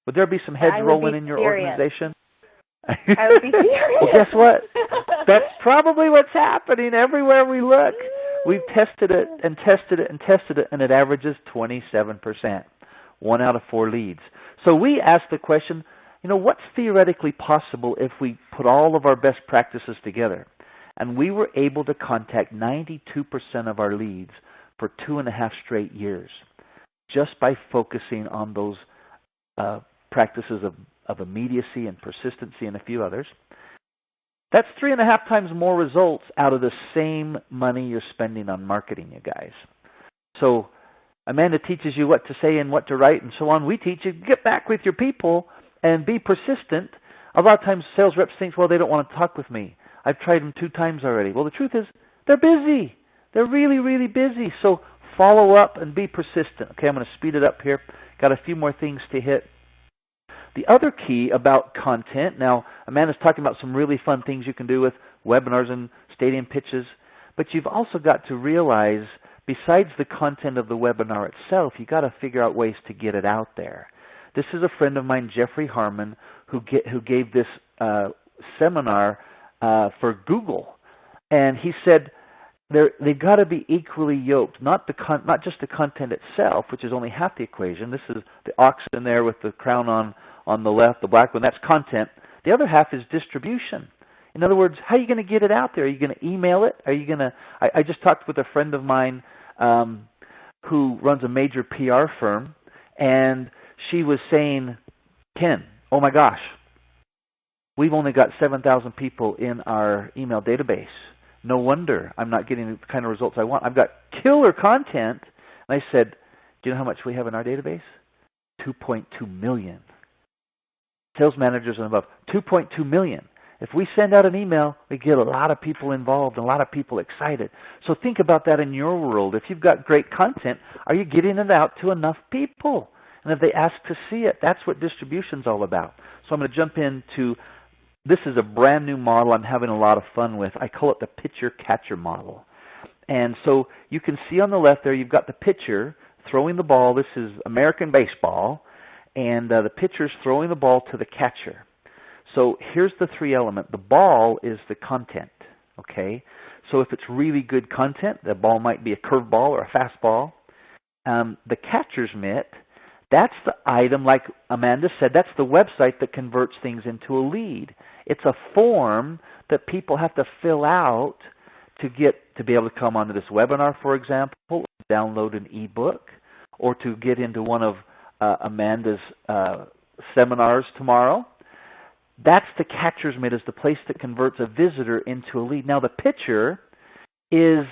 Would there be some heads rolling in your organization? I would be furious. Well, guess what? That's probably what's happening everywhere we look. We've tested it and tested it and tested it, and it averages 27%, 1 out of 4 leads. So we asked the question, you know, what's theoretically possible if we put all of our best practices together? And we were able to contact 92% of our leads for 2.5 straight years, just by focusing on those practices of immediacy and persistency and a few others. That's 3.5 times more results out of the same money you're spending on marketing, you guys. So Amanda teaches you what to say and what to write and so on. We teach you get back with your people and be persistent. A lot of times sales reps think, well, they don't want to talk with me. I've tried them 2 times already. Well, the truth is they're busy. They're really, really busy. So follow up and be persistent. Okay, I'm going to speed it up here. Got a few more things to hit. The other key about content, now Amanda's talking about some really fun things you can do with webinars and stadium pitches, but you've also got to realize, besides the content of the webinar itself, you've got to figure out ways to get it out there. This is a friend of mine, Jeffrey Harmon, who gave this seminar for Google, and he said they've got to be equally yoked, not just the content itself, which is only half the equation. This is the oxen there with the crown on the left, the black one. That's content. The other half is distribution. In other words, how are you going to get it out there? Are you going to email it? Are you going to? I just talked with a friend of mine who runs a major PR firm, and she was saying, Ken, oh my gosh, we've only got 7,000 people in our email database. No wonder I'm not getting the kind of results I want. I've got killer content. And I said, do you know how much we have in our database? 2.2 million. Sales managers and above, 2.2 million. If we send out an email, we get a lot of people involved and a lot of people excited. So think about that in your world. If you've got great content, are you getting it out to enough people? And if they ask to see it, that's what distribution's all about. So I'm going to jump into, this is a brand new model I'm having a lot of fun with. I call it the pitcher-catcher model. And so you can see on the left there, you've got the pitcher throwing the ball. This is American baseball. And the pitcher's throwing the ball to the catcher. So here's the 3 element. The ball is the content, okay? So if it's really good content, the ball might be a curveball or a fastball. The catcher's mitt, that's the item, like Amanda said, that's the website that converts things into a lead. It's a form that people have to fill out to be able to come onto this webinar, for example, download an ebook, or to get into one of Amanda's seminars tomorrow. That's the catcher's mitt, is the place that converts a visitor into a lead. Now the pitcher is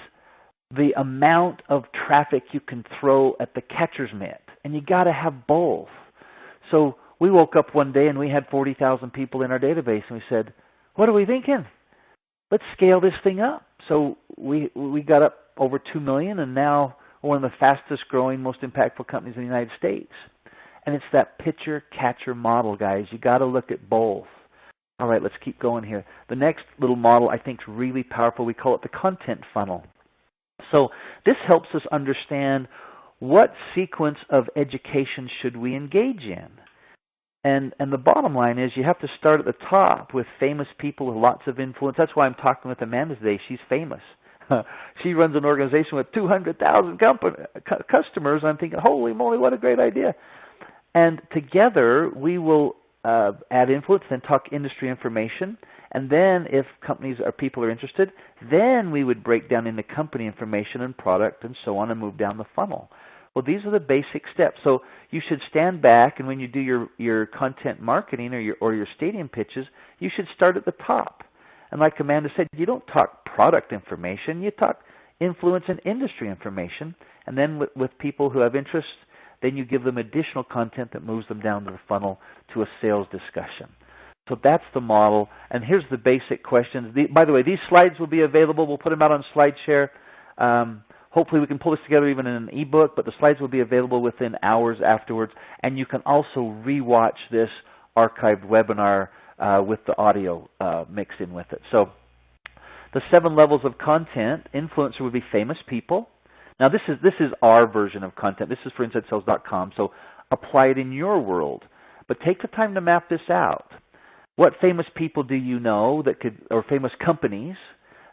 the amount of traffic you can throw at the catcher's mitt, and you got to have both. So we woke up one day and we had 40,000 people in our database, and we said, what are we thinking? Let's scale this thing up. So we got up over 2 million, and now we're one of the fastest growing, most impactful companies in the United States. And it's that pitcher-catcher model, guys. You got to look at both. All right, let's keep going here. The next little model I think is really powerful. We call it the content funnel. So this helps us understand what sequence of education should we engage in. And the bottom line is you have to start at the top with famous people with lots of influence. That's why I'm talking with Amanda today. She's famous. She runs an organization with 200,000 customers. I'm thinking, holy moly, what a great idea. And together we will add influence, then talk industry information. And then if companies or people are interested, then we would break down into company information and product and so on and move down the funnel. Well, these are the basic steps. So you should stand back, and when you do your content marketing or your stadium pitches, you should start at the top. And like Amanda said, you don't talk product information. You talk influence and industry information. And then with people who have interest, then you give them additional content that moves them down to the funnel to a sales discussion. So that's the model. And here's the basic questions. By the way, these slides will be available. We'll put them out on SlideShare. Hopefully we can pull this together even in an ebook, but the slides will be available within hours afterwards. And you can also rewatch this archived webinar with the audio mixed in with it. So the 7 levels of content. Influencer would be famous people. Now this is our version of content. This is for InsideSales.com. So apply it in your world. But take the time to map this out. What famous people do you know that could, or famous companies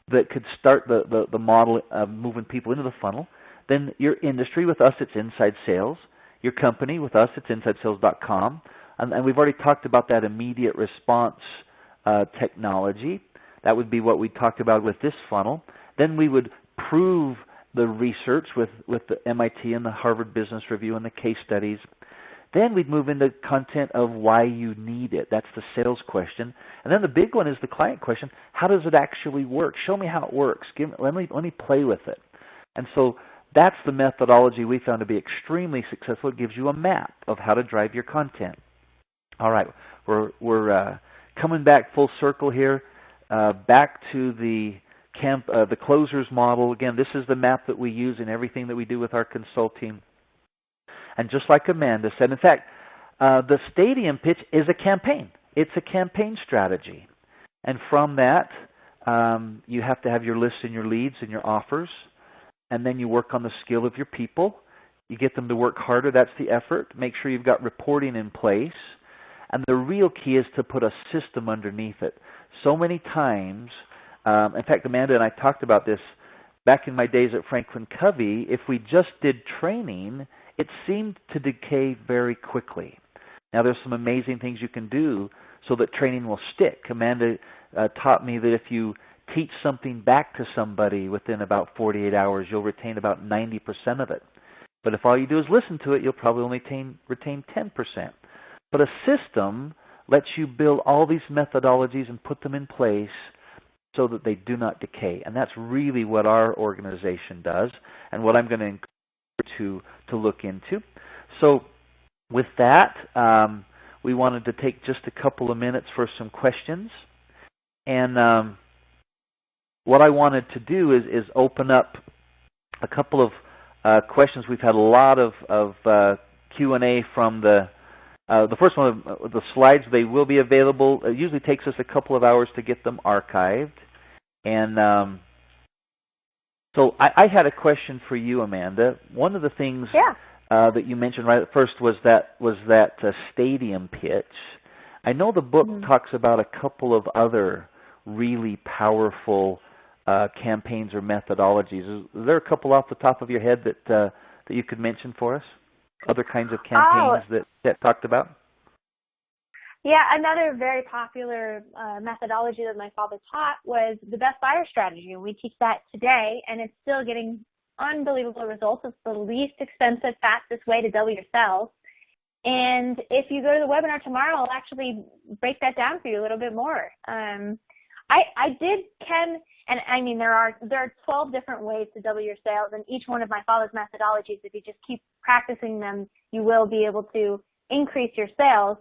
that could start the model of moving people into the funnel? Then your industry, with us it's Inside Sales. Your company, with us it's InsideSales.com. And we've already talked about that immediate response technology. That would be what we talked about with this funnel. Then we would prove the research with the MIT and the Harvard Business Review and the case studies. Then we'd move into content of why you need it. That's the sales question. And then the big one is the client question. How does it actually work? Show me how it works. Let me play with it. And so that's the methodology we found to be extremely successful. It gives you a map of how to drive your content. All right, we're coming back full circle here, back to the closers model. Again, this is the map that we use in everything that we do with our consulting. And just like Amanda said, in fact, the stadium pitch is a campaign. It's a campaign strategy. And from that, you have to have your lists and your leads and your offers. And then you work on the skill of your people. You get them to work harder. That's the effort. Make sure you've got reporting in place. And the real key is to put a system underneath it. So many times, in fact, Amanda and I talked about this back in my days at Franklin Covey. If we just did training, it seemed to decay very quickly. Now, there's some amazing things you can do so that training will stick. Amanda taught me that if you teach something back to somebody within about 48 hours, you'll retain about 90% of it. But if all you do is listen to it, you'll probably only retain 10%. But a system lets you build all these methodologies and put them in place so that they do not decay. And that's really what our organization does and what I'm going to encourage you to look into. So with that, we wanted to take just a couple of minutes for some questions. And what I wanted to do is open up a couple of questions. We've had a lot of Q&A from the first one, the slides. They will be available. It usually takes us a couple of hours to get them archived. And so I had a question for you, Amanda. One of the things that you mentioned right at first was that stadium pitch. I know the book talks about a couple of other really powerful campaigns or methodologies. Is there a couple off the top of your head that you could mention for us? Other kinds of campaigns that Chet talked about? Yeah, another very popular methodology that my father taught was the best buyer strategy. We teach that today, and it's still getting unbelievable results. It's the least expensive, fastest way to double your sales. And if you go to the webinar tomorrow, I'll actually break that down for you a little bit more. I did, Ken, And I mean, there are 12 different ways to double your sales, and each one of my father's methodologies, if you just keep practicing them, you will be able to increase your sales.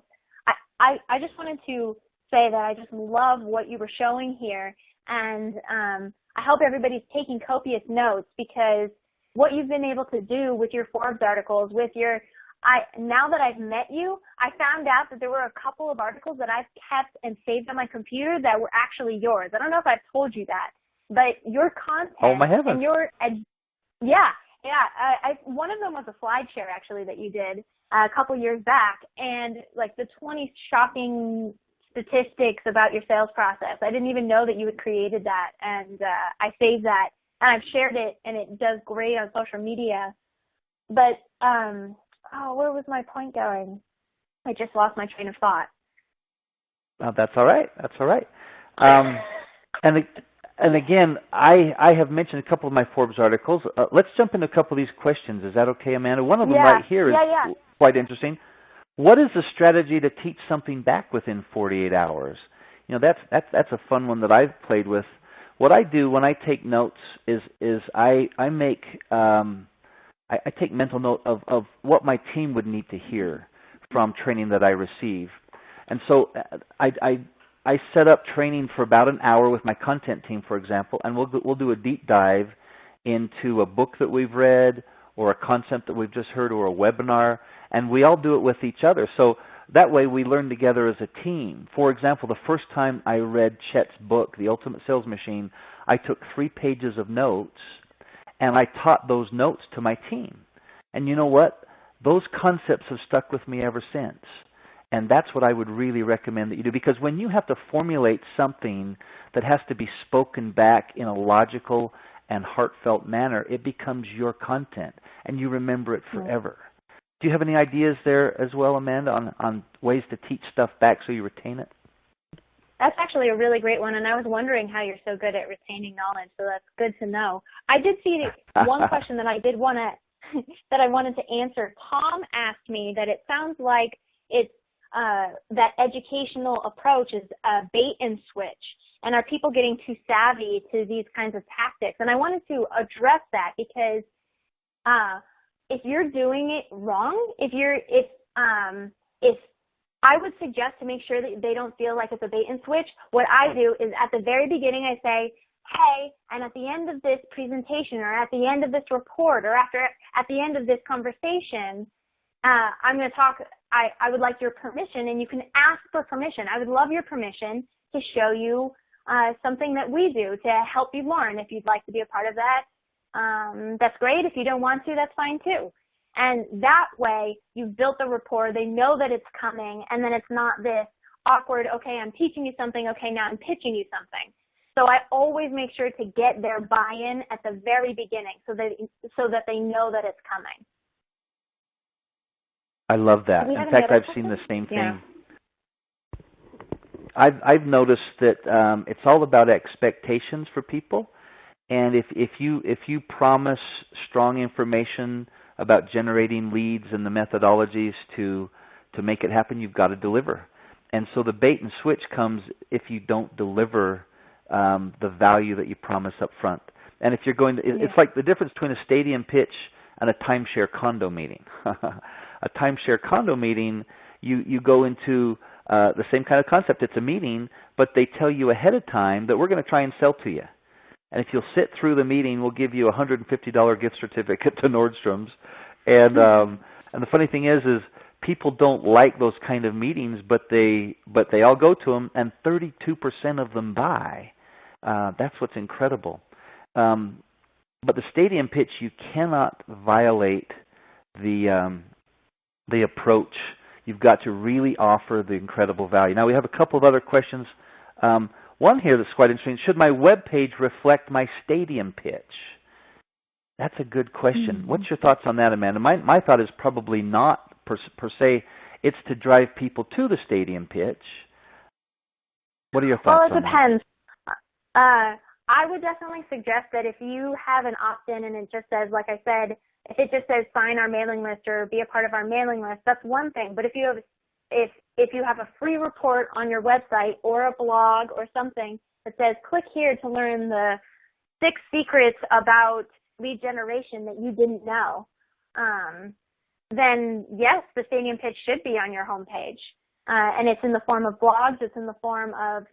I just wanted to say that I just love what you were showing here, and I hope everybody's taking copious notes, because what you've been able to do with your Forbes articles, now that I've met you, I found out that there were a couple of articles that I've kept and saved on my computer that were actually yours. I don't know if I've told you that, but your content and your one of them was a SlideShare actually that you did a couple years back, and like the 20 shocking statistics about your sales process. I didn't even know that you had created that, and I saved that, and I've shared it, and it does great on social media. But where was my point going? I just lost my train of thought. That's all right. That's all right. And again, I have mentioned a couple of my Forbes articles. Let's jump into a couple of these questions. Is that okay, Amanda? One of them right here is quite interesting. What is the strategy to teach something back within 48 hours? You know, that's a fun one that I've played with. What I do when I take notes is I take mental note of what my team would need to hear from training that I receive. And so I set up training for about an hour with my content team, for example, and we'll do a deep dive into a book that we've read or a concept that we've just heard or a webinar, and we all do it with each other. So that way we learn together as a team. For example, the first time I read Chet's book, The Ultimate Sales Machine, I took 3 pages of notes, and I taught those notes to my team. And you know what? Those concepts have stuck with me ever since. And that's what I would really recommend that you do, because when you have to formulate something that has to be spoken back in a logical and heartfelt manner, it becomes your content, and you remember it forever. Do you have any ideas there as well, Amanda, on ways to teach stuff back so you retain it? That's actually a really great one, and I was wondering how you're so good at retaining knowledge, so that's good to know. I did see one question that I did want to that I wanted to answer. Tom asked me that it sounds like it's that educational approach is bait and switch, and are people getting too savvy to these kinds of tactics? And I wanted to address that, because if you're doing it wrong, if I would suggest to make sure that they don't feel like it's a bait and switch. What I do is at the very beginning I say, hey, and at the end of this presentation, or at the end of this report, or at the end of this conversation, I'm going to talk, I would like your permission, and you can ask for permission. I would love your permission to show you something that we do to help you learn. If you'd like to be a part of that, that's great. If you don't want to, that's fine too. And that way, you've built the rapport. They know that it's coming, and then it's not this awkward, okay, I'm teaching you something, okay, now I'm pitching you something. So I always make sure to get their buy-in at the very beginning so that they know that it's coming. I love that. In fact, I've seen the same thing. Yeah. I've noticed that it's all about expectations for people, and if you promise strong information about generating leads and the methodologies to make it happen, you've got to deliver. And so the bait and switch comes if you don't deliver the value that you promise up front. And if you're going to, it's like the difference between a stadium pitch and a timeshare condo meeting. A timeshare condo meeting, you go into the same kind of concept. It's a meeting, but they tell you ahead of time that we're going to try and sell to you. And if you'll sit through the meeting, we'll give you a $150 gift certificate to Nordstrom's. And the funny thing is people don't like those kind of meetings, but they all go to them, and 32% of them buy. That's what's incredible. But the stadium pitch, you cannot violate the approach. You've got to really offer the incredible value. Now we have a couple of other questions. One here that's quite interesting. Should my web page reflect my stadium pitch? That's a good question. Mm-hmm. What's your thoughts on that, Amanda? My thought is probably not per se. It's to drive people to the stadium pitch. What are your thoughts on that? Well, it depends. I would definitely suggest that if you have an opt-in and it just says, like I said, if it just says sign our mailing list or be a part of our mailing list, that's one thing. But if you have a free report on your website or a blog or something that says, click here to learn the 6 secrets about lead generation that you didn't know, then yes, the Stadium Pitch should be on your homepage. And it's in the form of blogs, it's in the form of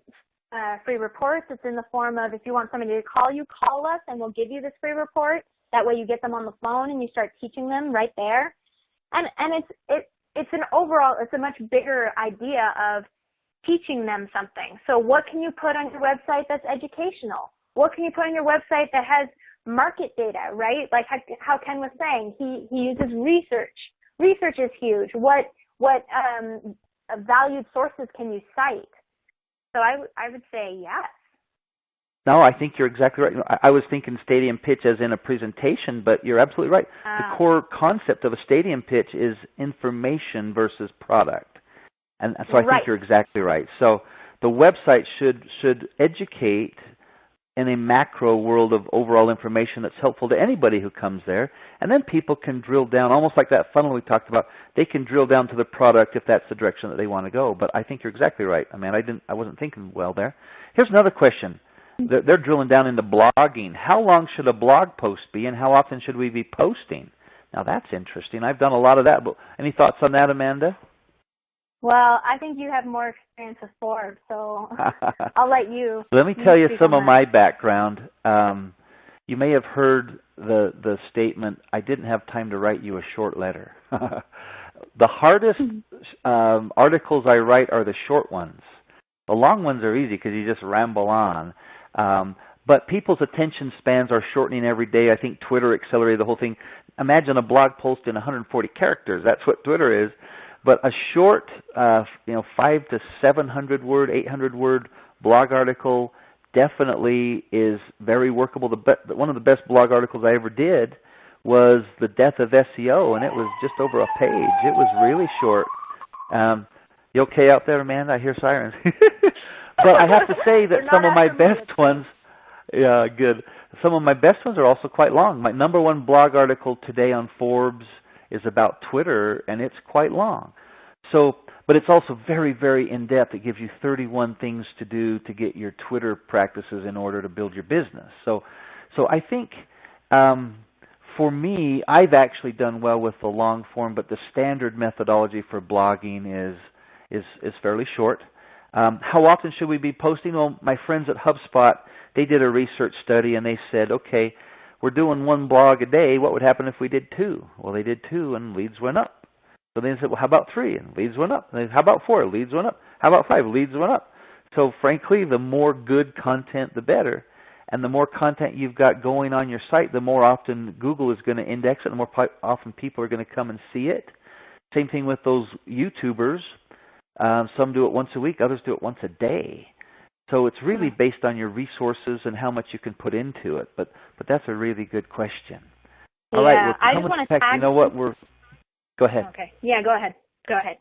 free reports, it's in the form of, if you want somebody to call you, call us and we'll give you this free report. That way you get them on the phone and you start teaching them right there. And it's an overall, it's a much bigger idea of teaching them something. So what can you put on your website that's educational? What can you put on your website that has market data, right? Like how Ken was saying, he uses research. Research is huge. What valued sources can you cite? So I would say yes. No, I think you're exactly right. I was thinking Stadium Pitch as in a presentation, but you're absolutely right. The core concept of a Stadium Pitch is information versus product. And so I think you're exactly right. So the website should educate in a macro world of overall information that's helpful to anybody who comes there. And then people can drill down, almost like that funnel we talked about. They can drill down to the product if that's the direction that they want to go. But I think you're exactly right. I mean, I wasn't thinking well there. Here's another question. They're drilling down into blogging. How long should a blog post be, and how often should we be posting? Now, that's interesting. I've done a lot of that. But any thoughts on that, Amanda? Well, I think you have more experience with Forbes, so I'll let you. Let me tell you some of my background. You may have heard the statement, I didn't have time to write you a short letter. The hardest articles I write are the short ones. The long ones are easy because you just ramble on. But people's attention spans are shortening every day. I think Twitter accelerated the whole thing. Imagine a blog post in 140 characters. That's what Twitter is. But a short, 500 to 700 word, 800 word blog article definitely is very workable. One of the best blog articles I ever did was The Death of SEO, and it was just over a page. It was really short. You okay out there, Amanda? I hear sirens. But I have to say that some of my best ones, good. Some of my best ones are also quite long. My number one blog article today on Forbes is about Twitter, and it's quite long. So, but it's also very, very in-depth. It gives you 31 things to do to get your Twitter practices in order to build your business. So I think for me, I've actually done well with the long form, but the standard methodology for blogging is fairly short. How often should we be posting? Well, my friends at HubSpot, they did a research study, and they said, okay, we're doing 1 blog a day. What would happen if we did 2? Well, they did 2, and leads went up. So they said, well, how about 3? And leads went up. And how about 4? Leads went up. How about 5? Leads went up. So frankly, the more good content, the better. And the more content you've got going on your site, the more often Google is going to index it, the more often people are going to come and see it. Same thing with those YouTubers. Some do it once a week. Others do it once a day. So it's really based on your resources and how much you can put into it. But that's a really good question. All right, we're I just want to tag. You know what? Go ahead. Okay. Yeah, go ahead. Go ahead.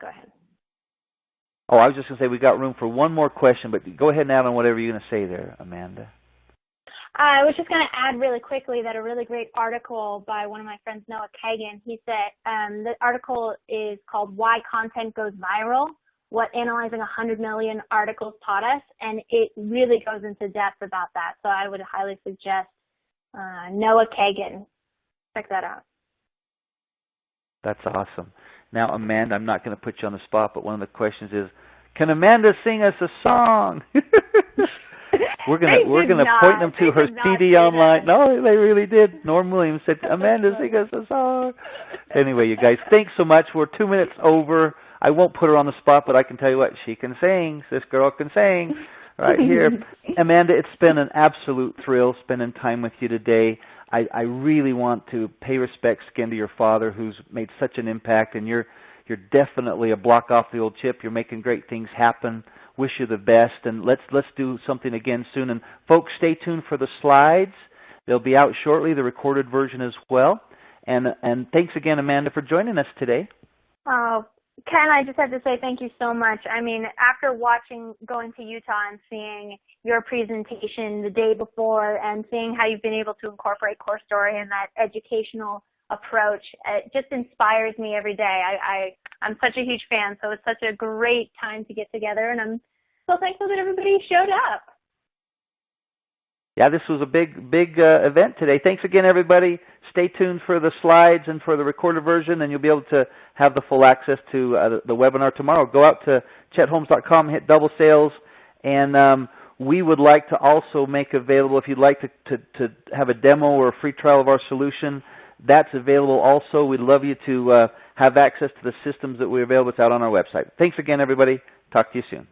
Oh, I was just going to say we got room for one more question, but go ahead and add on whatever you're going to say there, Amanda. I was just going to add really quickly that a really great article by one of my friends, Noah Kagan, he said the article is called Why Content Goes Viral, What Analyzing 100 Million Articles Taught Us, and it really goes into depth about that. So I would highly suggest Noah Kagan. Check that out. That's awesome. Now, Amanda, I'm not going to put you on the spot, but one of the questions is, can Amanda sing us a song? We're gonna point them to her CD online. No, they really did. Norm Williams said, Amanda, sing us a song. Anyway, you guys, thanks so much. We're 2 minutes over. I won't put her on the spot, but I can tell you what, she can sing. This girl can sing right here. Amanda, it's been an absolute thrill spending time with you today. I really want to pay respects again to your father, who's made such an impact, and you're definitely a block off the old chip. You're making great things happen. Wish you the best, and let's do something again soon. And folks, stay tuned for the slides. They'll be out shortly, the recorded version as well. And thanks again, Amanda, for joining us today. Oh, Ken, I just have to say thank you so much. I mean, after going to Utah and seeing your presentation the day before and seeing how you've been able to incorporate Core Story and that educational approach, it just inspires me every day. I'm such a huge fan, so it's such a great time to get together, and I'm so thankful that everybody showed up. Yeah, this was a big event today. Thanks again, everybody. Stay tuned for the slides and for the recorded version, and you'll be able to have the full access to the webinar tomorrow. Go out to chetholmes.com, hit double sales, and we would like to also make available, if you'd like to have a demo or a free trial of our solution, that's available also. We'd love you to have access to the systems that we're available. It's out on our website. Thanks again, everybody. Talk to you soon.